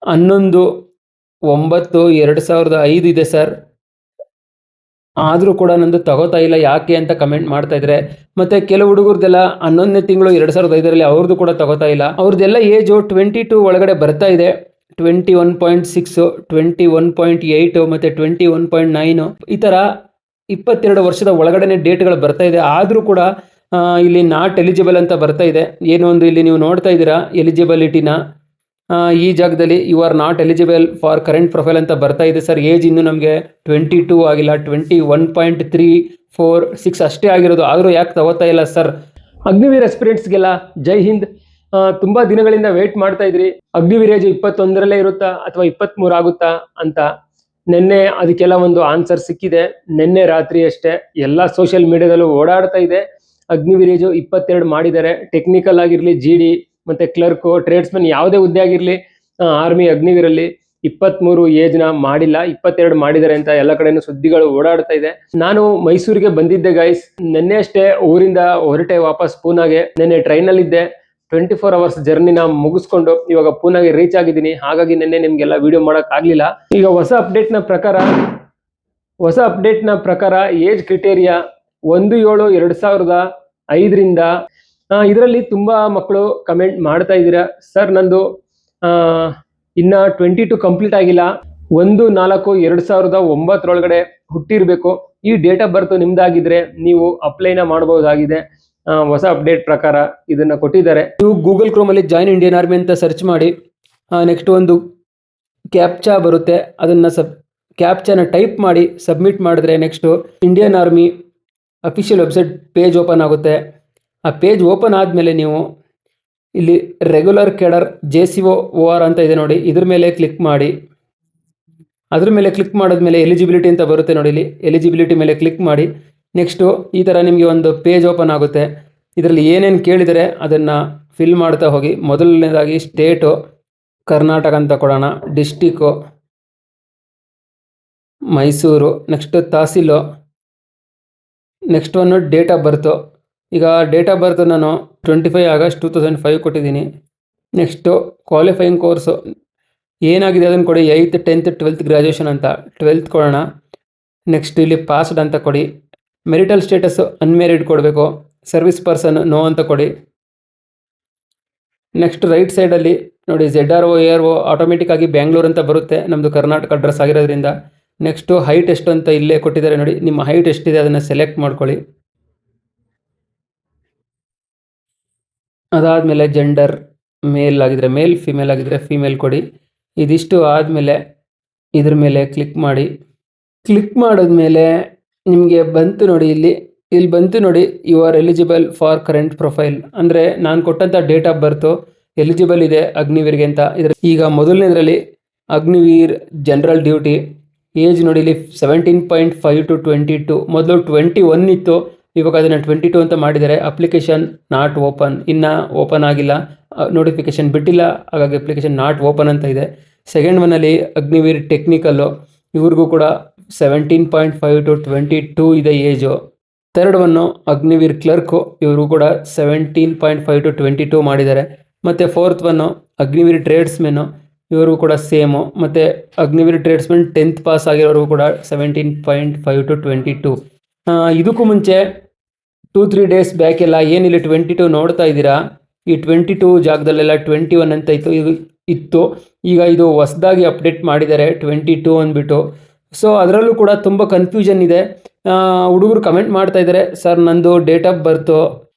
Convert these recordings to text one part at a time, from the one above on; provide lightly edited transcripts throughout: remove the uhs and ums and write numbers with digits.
11/9/2005 ಇದೆ ಸರ್. ಆದರೂ ಕೂಡ ನಂದು ತಗೋತಾ ಇಲ್ಲ ಯಾಕೆ ಅಂತ ಕಮೆಂಟ್ ಮಾಡ್ತಾ ಇದ್ದಾರೆ. ಮತ್ತು ಕೆಲವು ಹುಡುಗರದೆಲ್ಲ 11ನೇ ತಿಂಗಳು 2005ರಲ್ಲಿ ಅವ್ರದ್ದು ಕೂಡ ತಗೋತಾ ಇಲ್ಲ. ಅವ್ರದ್ದೆಲ್ಲ ಏಜು 22 ಒಳಗಡೆ ಬರ್ತಾ ಇದೆ. 21.6, 21.8 ಮತ್ತು 21.9 ಈ ಥರ 22 ವರ್ಷದ ಒಳಗಡೆ ಡೇಟ್ಗಳು ಬರ್ತಾ ಇದೆ. ಆದರೂ ಕೂಡ ಇಲ್ಲಿ ನಾಟ್ ಎಲಿಜಿಬಲ್ ಅಂತ ಬರ್ತಾ ಇದೆ. ಏನೋ ಒಂದು ಇಲ್ಲಿ ನೀವು ನೋಡ್ತಾ ಇದ್ದೀರಾ ಎಲಿಜಿಬಿಲಿಟಿನ. ಈ ಜಾಗದಲ್ಲಿ you are not eligible for current profile ಅಂತ ಬರ್ತಾ ಇದೆ ಸರ್. ಏಜ್ ಇನ್ನೂ ನಮಗೆ 22 ಆಗಿಲ್ಲ, 21.346 ಅಷ್ಟೇ ಆಗಿರೋದು. ಆದರೂ ಯಾಕೆ ತಗೋತಾ ಇಲ್ಲ ಸರ್? ಅಗ್ನಿವೀರ್ ಎಕ್ಸ್ಪೀರಿಯನ್ಸ್ಗೆಲ್ಲ ಜೈ ಹಿಂದ್. ತುಂಬ ದಿನಗಳಿಂದ ವೇಟ್ ಮಾಡ್ತಾ ಇದ್ರಿ, ಅಗ್ನಿವೀರ್ ಏಜ್ 21ರಲ್ಲೇ ಇರುತ್ತಾ ಅಥವಾ 23 ಆಗುತ್ತಾ ಅಂತ. ನಿನ್ನೆ ಅದಕ್ಕೆಲ್ಲ ಒಂದು ಆನ್ಸರ್ ಸಿಕ್ಕಿದೆ. ನಿನ್ನೆ ರಾತ್ರಿ ಅಷ್ಟೇ ಎಲ್ಲ ಸೋಷಿಯಲ್ ಮೀಡಿಯಾದಲ್ಲೂ ಓಡಾಡ್ತಾ ಇದೆ. ಅಗ್ನಿವೀರ್ ಏಜು 22 ಮಾಡಿದ್ದಾರೆ. ಟೆಕ್ನಿಕಲ್ ಆಗಿರಲಿ, GD ಮತ್ತು ಕ್ಲರ್ಕು, ಟ್ರೇಡ್ಸ್ಮನ್ ಯಾವುದೇ ಹುದ್ದೆ ಆಗಿರಲಿ ಆರ್ಮಿ ಅಗ್ನಿವೀರಲ್ಲಿ 23 ಏಜ್ನ ಮಾಡಿಲ್ಲ, 22 ಮಾಡಿದ್ದಾರೆ ಅಂತ ಎಲ್ಲ ಕಡೆನೂ ಸುದ್ದಿಗಳು ಓಡಾಡ್ತಾ ಇದೆ. ನಾನು ಮೈಸೂರಿಗೆ ಬಂದಿದ್ದೆ ಗೈಸ್. ನಿನ್ನೆ ಅಷ್ಟೇ ಊರಿಂದ ಹೊರಟೆ ವಾಪಸ್ ಪೂನಾಗೆ. ನಿನ್ನೆ ಟ್ರೈನಲ್ಲಿದ್ದೆ. 24 ಅವರ್ಸ್ ಜರ್ನಿನ ಮುಗಿಸ್ಕೊಂಡು ಇವಾಗ ಪೂನಾಗೆ ರೀಚ್ ಆಗಿದ್ದೀನಿ. ಹಾಗಾಗಿ ನಿನ್ನೆ ನಿಮಗೆಲ್ಲ ವಿಡಿಯೋ ಮಾಡೋಕ್ಕಾಗಲಿಲ್ಲ. ಈಗ ಹೊಸ ಅಪ್ಡೇಟ್ನ ಪ್ರಕಾರ ಏಜ್ ಕ್ರಿಟೇರಿಯಾ 1/7/2005ರಿಂದ ಇದರಲ್ಲಿ ತುಂಬ ಮಕ್ಕಳು ಕಮೆಂಟ್ ಮಾಡ್ತಾ ಇದ್ದೀರಾ, ಸರ್ ನಂದು ಇನ್ನು 22 ಕಂಪ್ಲೀಟ್ ಆಗಿಲ್ಲ, 1/4/2009 ಹುಟ್ಟಿರಬೇಕು, ಈ ಡೇಟ್ ಆಫ್ ಬರ್ತ್ ನಿಮ್ದಾಗಿದ್ರೆ ನೀವು ಅಪ್ಲೈನ ಮಾಡಬಹುದಾಗಿದೆ. ಹೊಸ ಅಪ್ಡೇಟ್ ಪ್ರಕಾರ ಇದನ್ನು ಕೊಟ್ಟಿದ್ದಾರೆ. ನೀವು ಗೂಗಲ್ ಕ್ರೋಮಲ್ಲಿ ಜಾಯಿನ್ ಇಂಡಿಯನ್ ಆರ್ಮಿ ಅಂತ ಸರ್ಚ್ ಮಾಡಿ. ನೆಕ್ಸ್ಟ್ ಒಂದು ಕ್ಯಾಪ್ಚಾ ಬರುತ್ತೆ, ಅದನ್ನು ಕ್ಯಾಪ್ಚಾನ ಟೈಪ್ ಮಾಡಿ ಸಬ್ಮಿಟ್ ಮಾಡಿದ್ರೆ next Indian army official website page open ಆಗುತ್ತೆ. ಆ ಪೇಜ್ ಓಪನ್ ಆದಮೇಲೆ ನೀವು ಇಲ್ಲಿ ರೆಗ್ಯುಲರ್ ಕೆಡರ್ JCOR ಅಂತ ಇದೆ ನೋಡಿ, ಇದ್ರ ಮೇಲೆ ಕ್ಲಿಕ್ ಮಾಡಿ. ಅದ್ರ ಮೇಲೆ ಕ್ಲಿಕ್ ಮಾಡಿದ್ಮೇಲೆ ಎಲಿಜಿಬಿಲಿಟಿ ಅಂತ ಬರುತ್ತೆ ನೋಡಿ, ಇಲ್ಲಿ ಎಲಿಜಿಬಿಲಿಟಿ ಮೇಲೆ ಕ್ಲಿಕ್ ಮಾಡಿ. ನೆಕ್ಸ್ಟು ಈ ಥರ ನಿಮಗೆ ಒಂದು ಪೇಜ್ ಓಪನ್ ಆಗುತ್ತೆ. ಇದರಲ್ಲಿ ಏನೇನು ಕೇಳಿದರೆ ಅದನ್ನು ಫಿಲ್ ಮಾಡ್ತಾ ಹೋಗಿ. ಮೊದಲನೇದಾಗಿ ಸ್ಟೇಟು ಕರ್ನಾಟಕ ಅಂತ ಕೊಡೋಣ, district Mysuru, next tehsil, next one date of birth. ಈಗ ಡೇಟ್ ಆಫ್ ಬರ್ತ್ ನಾನು 25 ಆಗಸ್ಟ್ 2005 ಕೊಟ್ಟಿದ್ದೀನಿ. ನೆಕ್ಸ್ಟು ಕ್ವಾಲಿಫೈಯಿಂಗ್ ಕೋರ್ಸು ಏನಾಗಿದೆ ಅದನ್ನು ಕೊಡಿ. 8th 10th 12th ಗ್ರ್ಯಾಜುಯೇಷನ್ ಅಂತ 12th ಕೊಡೋಣ. ನೆಕ್ಸ್ಟ್ ಇಲ್ಲಿ ಪಾಸ್ಡ್ ಅಂತ ಕೊಡಿ. ಮೆರಿಟಲ್ ಸ್ಟೇಟಸ್ಸು ಅನ್ಮ್ಯಾರಿಡ್ ಕೊಡಬೇಕು. ಸರ್ವಿಸ್ ಪರ್ಸನ್ ನೋ ಅಂತ ಕೊಡಿ. ನೆಕ್ಸ್ಟ್ ರೈಟ್ ಸೈಡಲ್ಲಿ ನೋಡಿ ZRO ARO ಆಟೋಮೆಟಿಕ್ ಆಗಿ ಬ್ಯಾಂಗ್ಳೂರು ಅಂತ ಬರುತ್ತೆ, ನಮ್ಮದು ಕರ್ನಾಟಕ ಅಡ್ರೆಸ್ ಆಗಿರೋದ್ರಿಂದ. ನೆಕ್ಸ್ಟು ಹೈಟ್ ಎಷ್ಟು ಅಂತ ಇಲ್ಲೇ ಕೊಟ್ಟಿದ್ದಾರೆ ನೋಡಿ, ನಿಮ್ಮ ಹೈಟ್ ಎಷ್ಟಿದೆ ಅದನ್ನು ಸೆಲೆಕ್ಟ್ ಮಾಡ್ಕೊಳ್ಳಿ. ಅದಾದಮೇಲೆ ಜೆಂಡರ್ ಮೇಲ್ ಆಗಿದ್ರೆ ಮೇಲ್, ಫಿಮೇಲ್ ಆಗಿದ್ರೆ ಫಿಮೇಲ್ ಕೊಡಿ. ಇದಿಷ್ಟು ಆದಮೇಲೆ ಇದ್ರ ಮೇಲೆ ಕ್ಲಿಕ್ ಮಾಡಿ. ಕ್ಲಿಕ್ ಮಾಡಿದ್ಮೇಲೆ ನಿಮಗೆ ಬಂತು ನೋಡಿ, ಇಲ್ಲಿ ಬಂತು ನೋಡಿ, you are eligible for current profile. ಅಂದರೆ ನಾನು ಕೊಟ್ಟಂಥ ಡೇಟ್ ಆಫ್ ಬರ್ತು ಎಲಿಜಿಬಲ್ ಇದೆ ಅಗ್ನಿವೀರ್ಗೆ ಅಂತ. ಈಗ ಮೊದಲನೇದರಲ್ಲಿ ಅಗ್ನಿವೀರ್ ಜನರಲ್ ಡ್ಯೂಟಿ ಏಜ್ ನೋಡಿ, ಇಲ್ಲಿ 17.5 to 22. ಮೊದಲು 21 ಇತ್ತು, ಇವಾಗ ಅದನ್ನು 22 ಅಂತ ಮಾಡಿದ್ದಾರೆ. ಅಪ್ಲಿಕೇಶನ್ ನಾಟ್ ಓಪನ್, ಇನ್ನು ಓಪನ್ ಆಗಿಲ್ಲ, ನೋಟಿಫಿಕೇಶನ್ ಬಿಟ್ಟಿಲ್ಲ, ಹಾಗಾಗಿ ಅಪ್ಲಿಕೇಶನ್ ನಾಟ್ ಓಪನ್ ಅಂತ ಇದೆ. ಸೆಕೆಂಡ್ ಒನ್ನಲ್ಲಿ ಅಗ್ನಿವೀರ್ ಟೆಕ್ನಿಕಲ್ಲು, ಇವ್ರಿಗೂ ಕೂಡ 17.5 to 22 ಇದೆ age. Third one Agniveer clerk, ಇವರು ಕೂಡ 17.5 to 22 ಮಾಡಿದ್ದಾರೆ. ಮತ್ತು ಫೋರ್ತ್ ಒನ್ನು ಅಗ್ನಿವೀರ್ ಟ್ರೇಡ್ಸ್ಮೆನ್ನು, ಇವರು ಕೂಡ ಸೇಮು. ಮತ್ತು ಅಗ್ನಿವೀರ್ ಟ್ರೇಡ್ಸ್ಮೆನ್ 10th ಪಾಸ್ ಆಗಿರೋರು ಕೂಡ 17.5 to 22. ಇದಕ್ಕೂ ಮುಂಚೆ 2-3 ಡೇಸ್ ಬ್ಯಾಕೆಲ್ಲ ಏನಿಲ್ಲ 22 ನೋಡ್ತಾ ಇದ್ದೀರಾ, ಈ 22 ಜಾಗದಲ್ಲೆಲ್ಲ 21 ಅಂತ ಇತ್ತು. ಈಗ ಇದು ಹೊಸದಾಗಿ ಅಪ್ಡೇಟ್ ಮಾಡಿದ್ದಾರೆ 22 ಅಂದ್ಬಿಟ್ಟು. ಸೊ ಅದರಲ್ಲೂ ಕೂಡ ತುಂಬ ಕನ್ಫ್ಯೂಷನ್ ಇದೆ. ಹುಡುಗರು ಕಮೆಂಟ್ ಮಾಡ್ತಾ ಇದ್ದಾರೆ, ಸರ್ ನಂದು ಡೇಟ್ ಆಫ್ ಬರ್ತು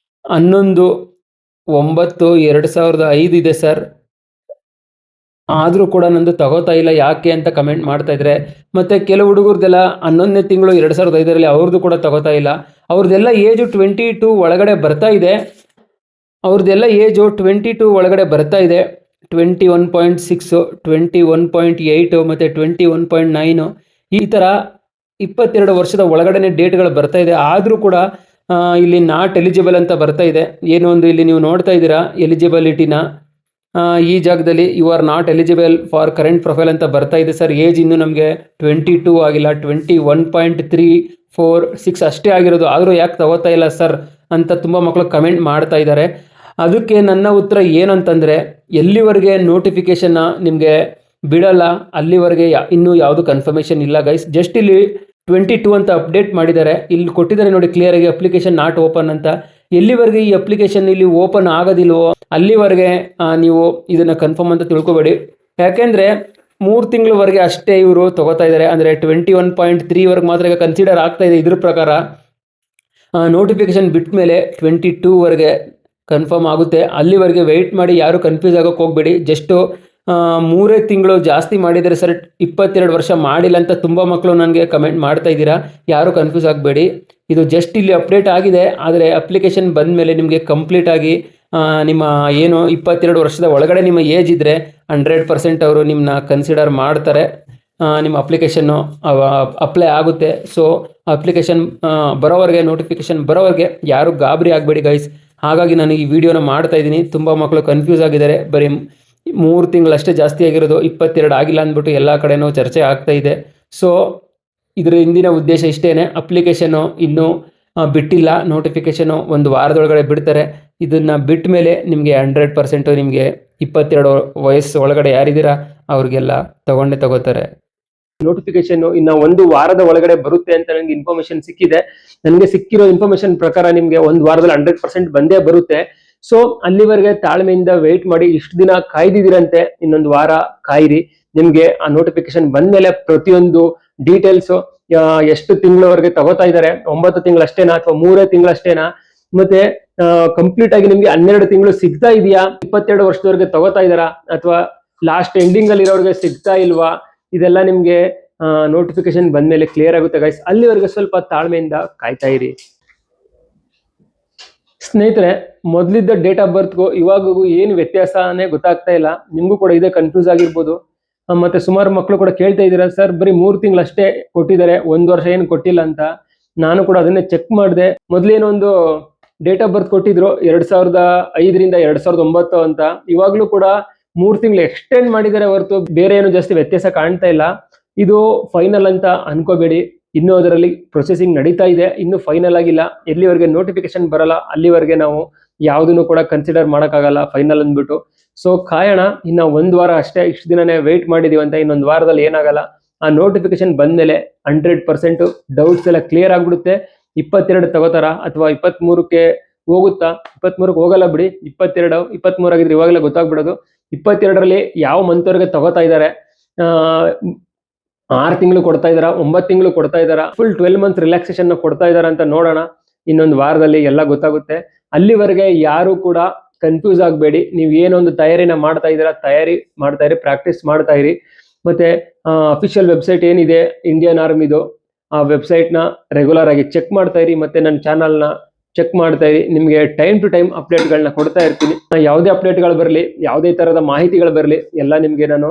11/9/2005 ಇದೆ ಸರ್, ಆದರೂ ಕೂಡ ನಂದು ತಗೋತಾ ಇಲ್ಲ ಯಾಕೆ ಅಂತ ಕಮೆಂಟ್ ಮಾಡ್ತಾ ಇದ್ದಾರೆ. ಮತ್ತು ಕೆಲವು ಹುಡುಗರದೆಲ್ಲ 11ನೇ ತಿಂಗಳು 2005ರಲ್ಲಿ ಅವ್ರದ್ದು ಕೂಡ ತಗೋತಾ ಇಲ್ಲ. ಅವ್ರದ್ದೆಲ್ಲ ಏಜು 22 ಒಳಗಡೆ ಬರ್ತಾ ಇದೆ. 21.6, 21.8 ಮತ್ತು 21.9 ಈ ಥರ 22 ವರ್ಷದ ಒಳಗಡೆ ಡೇಟ್ಗಳು ಬರ್ತಾ ಇದೆ. ಆದರೂ ಕೂಡ ಇಲ್ಲಿ ನಾಟ್ ಎಲಿಜಿಬಲ್ ಅಂತ ಬರ್ತಾ ಇದೆ. ಏನೋ ಒಂದು ಇಲ್ಲಿ ನೀವು ನೋಡ್ತಾ ಇದ್ದೀರಾ ಎಲಿಜಿಬಿಲಿಟಿನ. ಈ ಜಾಗದಲ್ಲಿ you are not eligible for current profile ಅಂತ ಬರ್ತಾ ಇದೆ ಸರ್. ಏಜ್ ಇನ್ನೂ ನಮಗೆ 22 ಆಗಿಲ್ಲ, 21.346 ಅಷ್ಟೇ ಆಗಿರೋದು. ಆದರೂ ಯಾಕೆ ತಗೋತಾ ಇಲ್ಲ ಸರ್ ಅಂತ ತುಂಬ ಮಕ್ಕಳು ಕಮೆಂಟ್ ಮಾಡ್ತಾ ಇದ್ದಾರೆ. ಅದಕ್ಕೆ ನನ್ನ ಉತ್ತರ ಏನಂತಂದರೆ, ಎಲ್ಲಿವರೆಗೆ ನೋಟಿಫಿಕೇಷನ್ನ ನಿಮಗೆ ಬಿಡಲ್ಲ ಅಲ್ಲಿವರೆಗೆ ಇನ್ನೂ ಯಾವುದು ಕನ್ಫರ್ಮೇಷನ್ ಇಲ್ಲ ಗೈಸ್. ಜಸ್ಟ್ ಇಲ್ಲಿ 22 ಅಂತ ಅಪ್ಡೇಟ್ ಮಾಡಿದ್ದಾರೆ. ಇಲ್ಲಿ ಕೊಟ್ಟಿದ್ದಾರೆ ನೋಡಿ ಕ್ಲಿಯರ್ ಆಗಿ ಅಪ್ಲಿಕೇಶನ್ ನಾಟ್ ಓಪನ್ ಅಂತ. ಎಲ್ಲಿವರೆಗೆ ಈ ಅಪ್ಲಿಕೇಶನ್ ಇಲ್ಲಿ ಓಪನ್ ಆಗೋದಿಲ್ವೋ ಅಲ್ಲಿವರೆಗೆ ನೀವು ಇದನ್ನು ಕನ್ಫರ್ಮ್ ಅಂತ ತಿಳ್ಕೊಬೇಡಿ. ಯಾಕೆಂದರೆ 3 ತಿಂಗಳವರೆಗೆ ಅಷ್ಟೇ ಇವರು ತೊಗೋತಾ ಇದ್ದಾರೆ. ಅಂದರೆ 21.3ವರೆಗೆ ಮಾತ್ರ ಈಗ ಕನ್ಸಿಡರ್ ಆಗ್ತಾ ಇದೆ ಇದ್ರ ಪ್ರಕಾರ. ನೋಟಿಫಿಕೇಶನ್ ಬಿಟ್ಟ ಮೇಲೆ 22ವರೆಗೆ ಕನ್ಫರ್ಮ್ ಆಗುತ್ತೆ. ಅಲ್ಲಿವರೆಗೆ ವೆಯ್ಟ್ ಮಾಡಿ, ಯಾರು ಕನ್ಫ್ಯೂಸ್ ಆಗೋಕ್ಕೆ ಹೋಗಬೇಡಿ. ಜಸ್ಟು 3 ತಿಂಗಳು ಜಾಸ್ತಿ ಮಾಡಿದರೆ ಸರ್ 22 ವರ್ಷ ಮಾಡಿಲ್ಲ ಅಂತ ತುಂಬ ಮಕ್ಕಳು ನನಗೆ ಕಮೆಂಟ್ ಮಾಡ್ತಾ ಇದ್ದೀರಾ. ಯಾರು ಕನ್ಫ್ಯೂಸ್ ಆಗಬೇಡಿ. ಇದು ಜಸ್ಟ್ ಇಲ್ಲಿ ಅಪ್ಡೇಟ್ ಆಗಿದೆ. ಆದರೆ ಅಪ್ಲಿಕೇಶನ್ ಬಂದ ಮೇಲೆ ನಿಮಗೆ ಕಂಪ್ಲೀಟಾಗಿ ನಿಮ್ಮ ಏನು 22 ವರ್ಷದ ಒಳಗಡೆ ನಿಮ್ಮ ಏಜ್ ಇದ್ದರೆ 100% ಅವರು ನಿಮ್ಮನ್ನ ಕನ್ಸಿಡರ್ ಮಾಡ್ತಾರೆ. ನಿಮ್ಮ ಅಪ್ಲಿಕೇಶನ್ನು ಅಪ್ಲೈ ಆಗುತ್ತೆ. ಸೊ ಅಪ್ಲಿಕೇಶನ್ ಬರೋವರೆಗೆ, ನೋಟಿಫಿಕೇಶನ್ ಬರೋವರೆಗೆ ಯಾರು ಗಾಬರಿ ಆಗಬೇಡಿ ಗೈಸ್. ಹಾಗಾಗಿ ನಾನು ಈ ವಿಡಿಯೋನ ಮಾಡ್ತಾ ಇದ್ದೀನಿ. ತುಂಬ ಮಕ್ಕಳು ಕನ್ಫ್ಯೂಸ್ ಆಗಿದ್ದಾರೆ. ಬರೀ 3 ತಿಂಗಳಷ್ಟೇ ಜಾಸ್ತಿ ಆಗಿರೋದು, 22 ಆಗಿಲ್ಲ ಅಂದ್ಬಿಟ್ಟು ಎಲ್ಲ ಕಡೆನೂ ಚರ್ಚೆ ಆಗ್ತಾ ಇದೆ. ಸೊ ಇದರ ಹಿಂದಿನ ಉದ್ದೇಶ ಇಷ್ಟೇ. ಅಪ್ಲಿಕೇಶನ್ನು ಇನ್ನೂ ಬಿಟ್ಟಿಲ್ಲ, ನೋಟಿಫಿಕೇಷನು 1 ವಾರದೊಳಗಡೆ ಬಿಡ್ತಾರೆ. ಇದನ್ನು ಬಿಟ್ಟ ಮೇಲೆ ನಿಮಗೆ 100% ನಿಮಗೆ 22 ವಯಸ್ಸು ಒಳಗಡೆ ಯಾರಿದ್ದೀರಾ ಅವ್ರಿಗೆಲ್ಲ ತಗೋತಾರೆ. ನೋಟಿಫಿಕೇಶನ್ನು ಇನ್ನು 1 ವಾರದ ಒಳಗಡೆ ಬರುತ್ತೆ ಅಂತ ನನಗೆ ಇನ್ಫಾರ್ಮೇಶನ್ ಸಿಕ್ಕಿದೆ. ನನಗೆ ಸಿಕ್ಕಿರೋ ಇನ್ಫಾರ್ಮೇಶನ್ ಪ್ರಕಾರ ನಿಮಗೆ 1 ವಾರದಲ್ಲಿ 100% ಬಂದೇ ಬರುತ್ತೆ. ಸೊ ಅಲ್ಲಿವರೆಗೆ ತಾಳ್ಮೆಯಿಂದ ವೆಯ್ಟ್ ಮಾಡಿ. ಇಷ್ಟು ದಿನ ಕಾಯ್ದಿದ್ದೀರಂತೆ, ಇನ್ನೊಂದು ವಾರ ಕಾಯಿರಿ. ನಿಮಗೆ ಆ ನೋಟಿಫಿಕೇಶನ್ ಬಂದ್ಮೇಲೆ ಪ್ರತಿಯೊಂದು ಡೀಟೇಲ್ಸು ಎಷ್ಟು ತಿಂಗಳವರೆಗೆ ತಗೋತಾ ಇದ್ದಾರೆ, 9 ತಿಂಗಳಷ್ಟೇನಾ ಅಥವಾ 3 ತಿಂಗಳಷ್ಟೇನಾ, ಮತ್ತೆ ಕಂಪ್ಲೀಟ್ ಆಗಿ ನಿಮ್ಗೆ 12 ತಿಂಗಳು ಸಿಗ್ತಾ ಇದೆಯಾ, 22 ವರ್ಷದವರೆಗೆ ತಗೋತಾ ಇದ್ದಾರಾ ಅಥವಾ ಲಾಸ್ಟ್ ಎಂಡಿಂಗ್ ಅಲ್ಲಿ ಇರೋರಿಗೆ ಸಿಗ್ತಾ ಇಲ್ವಾ, ಇದೆಲ್ಲ ನಿಮ್ಗೆ ನೋಟಿಫಿಕೇಶನ್ ಬಂದ್ಮೇಲೆ ಕ್ಲಿಯರ್ ಆಗುತ್ತೆ ಗೈಸ್. ಅಲ್ಲಿವರೆಗೆ ಸ್ವಲ್ಪ ತಾಳ್ಮೆಯಿಂದ ಕಾಯ್ತಾ ಇರಿ ಸ್ನೇಹಿತರೆ. ಮೊದಲಿದ್ದ ಡೇಟ್ ಆಫ್ ಬರ್ತ್ಗೂ ಇವಾಗೂ ಏನು ವ್ಯತ್ಯಾಸನೇ ಗೊತ್ತಾಗ್ತಾ ಇಲ್ಲ. ನಿಮಗೂ ಕೂಡ ಇದೇ ಕನ್ಫ್ಯೂಸ್ ಆಗಿರ್ಬೋದು. ಮತ್ತೆ ಸುಮಾರು ಮಕ್ಕಳು ಕೂಡ ಕೇಳ್ತಾ ಇದ್ದೀರಾ, ಸರ್ ಬರೀ 3 ತಿಂಗಳಷ್ಟೇ ಕೊಟ್ಟಿದ್ದಾರೆ, 1 ವರ್ಷ ಏನು ಕೊಟ್ಟಿಲ್ಲ ಅಂತ. ನಾನು ಕೂಡ ಅದನ್ನೇ ಚೆಕ್ ಮಾಡಿದೆ. ಮೊದಲೇನೋ ಒಂದು ಡೇಟ್ ಆಫ್ ಬರ್ತ್ ಕೊಟ್ಟಿದ್ರು 2005ರಿಂದ 2009 ಅಂತ. ಇವಾಗಲೂ ಕೂಡ 3 ತಿಂಗಳು ಎಕ್ಸ್ಟೆಂಡ್ ಮಾಡಿದ್ದಾರೆ ಹೊರತು ಬೇರೆ ಏನು ಜಾಸ್ತಿ ವ್ಯತ್ಯಾಸ ಕಾಣ್ತಾ ಇಲ್ಲ. ಇದು ಫೈನಲ್ ಅಂತ ಅನ್ಕೋಬೇಡಿ. ಇನ್ನೂ ಅದರಲ್ಲಿ ಪ್ರೊಸೆಸಿಂಗ್ ನಡೀತಾ ಇದೆ, ಇನ್ನೂ ಫೈನಲ್ ಆಗಿಲ್ಲ. ಎಲ್ಲಿವರೆಗೆ ನೋಟಿಫಿಕೇಶನ್ ಬರಲ್ಲ ಅಲ್ಲಿವರೆಗೆ ನಾವು ಯಾವುದನ್ನು ಕೂಡ ಕನ್ಸಿಡರ್ ಮಾಡೋಕ್ಕಾಗಲ್ಲ ಫೈನಲ್ ಅಂದ್ಬಿಟ್ಟು. ಸೊ ಕಾಯೋಣ. ಇನ್ನು 1 ವಾರ ಅಷ್ಟೇ, ಇಷ್ಟು ದಿನನೇ ವೆಯ್ಟ್ ಮಾಡಿದೀವಿ ಅಂತ. ಇನ್ನೊಂದು ವಾರದಲ್ಲಿ ಏನಾಗಲ್ಲ. ಆ ನೋಟಿಫಿಕೇಶನ್ ಬಂದ್ಮೇಲೆ 100% ಡೌಟ್ಸ್ ಎಲ್ಲ ಕ್ಲಿಯರ್ ಆಗ್ಬಿಡುತ್ತೆ. 22 ತಗೋತಾರ ಅಥವಾ 23ಕ್ಕೆ ಹೋಗುತ್ತಾ? 23ಕ್ಕೆ ಹೋಗಲ್ಲ ಬಿಡಿ. 22, 23 ಆಗಿದ್ರೆ ಇವಾಗಲೇ ಗೊತ್ತಾಗ್ಬಿಡೋದು. 22ರಲ್ಲಿ ಯಾವ ಮಂತ್ವರೆಗೆ ತಗೋತಾ ಇದ್ದಾರೆ, 6 ತಿಂಗಳು ಕೊಡ್ತಾ ಇದಾರ, 9 ತಿಂಗಳು ಕೊಡ್ತಾ ಇದಾರ, ಫುಲ್ 12 ಮಂತ್ ರಿಲ್ಯಾಕ್ಸೇಷನ್ ಕೊಡ್ತಾ ಇದಾರ ಅಂತ ನೋಡೋಣ. ಇನ್ನೊಂದು ವಾರದಲ್ಲಿ ಎಲ್ಲ ಗೊತ್ತಾಗುತ್ತೆ. ಅಲ್ಲಿವರೆಗೆ ಯಾರು ಕೂಡ ಕನ್ಫ್ಯೂಸ್ ಆಗಬೇಡಿ. ನೀವು ಏನೊಂದು ತಯಾರಿನ ಮಾಡ್ತಾ ಇದ್ದೀರಾ, ತಯಾರಿ ಮಾಡ್ತಾ ಇರಿ, ಪ್ರಾಕ್ಟೀಸ್ ಮಾಡ್ತಾ ಇರಿ. ಮತ್ತೆ ಅಫಿಷಿಯಲ್ ವೆಬ್ಸೈಟ್ ಏನಿದೆ ಇಂಡಿಯನ್ ಆರ್ಮಿದು, ಆ ವೆಬ್ಸೈಟ್ನ ರೆಗ್ಯುಲರ್ ಆಗಿ ಚೆಕ್ ಮಾಡ್ತಾ ಇರಿ. ಮತ್ತೆ ನನ್ನ ಚಾನಲ್ನ ಚೆಕ್ ಮಾಡ್ತಾ ಇರಿ. ನಿಮಗೆ ಟೈಮ್ ಟು ಟೈಮ್ ಅಪ್ಡೇಟ್ಗಳನ್ನ ಕೊಡ್ತಾ ಇರ್ತೀನಿ. ಯಾವುದೇ ಅಪ್ಡೇಟ್ಗಳು ಬರಲಿ, ಯಾವುದೇ ಥರದ ಮಾಹಿತಿಗಳು ಬರಲಿ, ಎಲ್ಲ ನಿಮಗೆ ನಾನು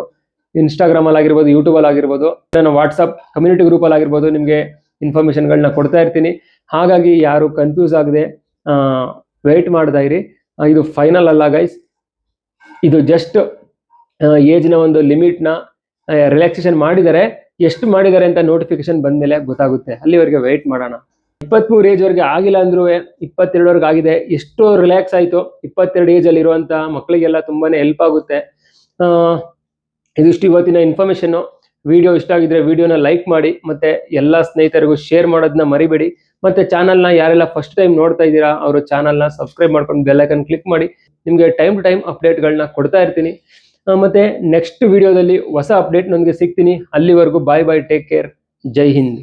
ಇನ್ಸ್ಟಾಗ್ರಾಮಲ್ಲಿ ಆಗಿರ್ಬೋದು, ಯೂಟ್ಯೂಬಲ್ಲಿ ಆಗಿರ್ಬೋದು, ನಾನು ವಾಟ್ಸಪ್ ಕಮ್ಯುನಿಟಿ ಗ್ರೂಪಲ್ಲಿ ಆಗಿರ್ಬೋದು ನಿಮಗೆ ಇನ್ಫಾರ್ಮೇಷನ್ಗಳನ್ನ ಕೊಡ್ತಾ ಇರ್ತೀನಿ. ಹಾಗಾಗಿ ಯಾರು ಕನ್ಫ್ಯೂಸ್ ಆಗದೆ ವೆಯ್ಟ್ ಮಾಡ್ತಾ ಇರಿ. ಇದು ಫೈನಲ್ ಅಲ್ಲ ಗೈಸ್. ಇದು ಜಸ್ಟ್ ಏಜ್ನ ಒಂದು ಲಿಮಿಟ್ನ ರಿಲ್ಯಾಕ್ಸೇಷನ್ ಮಾಡಿದ್ದಾರೆ. ಎಷ್ಟು ಮಾಡಿದ್ದಾರೆ ಅಂತ ನೋಟಿಫಿಕೇಶನ್ ಬಂದಮೇಲೆ ಗೊತ್ತಾಗುತ್ತೆ. ಅಲ್ಲಿವರೆಗೆ ವೆಯ್ಟ್ ಮಾಡೋಣ. 23 ಏಜ್ವರೆಗೆ ಆಗಿಲ್ಲ ಅಂದ್ರೂ 22ವರೆಗೆ ಆಗಿದೆ. ಎಷ್ಟು ರಿಲ್ಯಾಕ್ಸ್ ಆಯಿತು. 22 ಏಜಲ್ಲಿ ಇರುವಂಥ ಮಕ್ಕಳಿಗೆಲ್ಲ ತುಂಬಾ ಹೆಲ್ಪ್ ಆಗುತ್ತೆ. ಇದಿಷ್ಟು ಇವತ್ತಿನ ಇನ್ಫಾರ್ಮೇಷನ್ನು. ವಿಡಿಯೋ ಇಷ್ಟ ಆಗಿದ್ರೆ ವಿಡಿಯೋನ ಲೈಕ್ ಮಾಡಿ, ಮತ್ತೆ ಎಲ್ಲ ಸ್ನೇಹಿತರಿಗೂ ಶೇರ್ ಮಾಡೋದನ್ನ ಮರಿಬೇಡಿ. ಮತ್ತೆ ಚಾನಲ್ನ ಯಾರೆಲ್ಲ ಫಸ್ಟ್ ಟೈಮ್ ನೋಡ್ತಾ ಇದ್ದೀರಾ ಅವರು ಚಾನಲ್ನ ಸಬ್ಸ್ಕ್ರೈಬ್ ಮಾಡ್ಕೊಂಡು ಬೆಲ್ ಐಕನ್ ಕ್ಲಿಕ್ ಮಾಡಿ. ನಿಮಗೆ ಟೈಮ್ ಟು ಟೈಮ್ ಅಪ್ಡೇಟ್ಗಳನ್ನ ಕೊಡ್ತಾ ಇರ್ತೀನಿ. ಮತ್ತೆ ನೆಕ್ಸ್ಟ್ ವಿಡಿಯೋದಲ್ಲಿ ಹೊಸ ಅಪ್ಡೇಟ್ ನನಗೆ ಸಿಗ್ತೀನಿ. ಅಲ್ಲಿವರೆಗೂ ಬಾಯ್ ಬಾಯ್, ಟೇಕ್ ಕೇರ್, ಜೈ ಹಿಂದ್.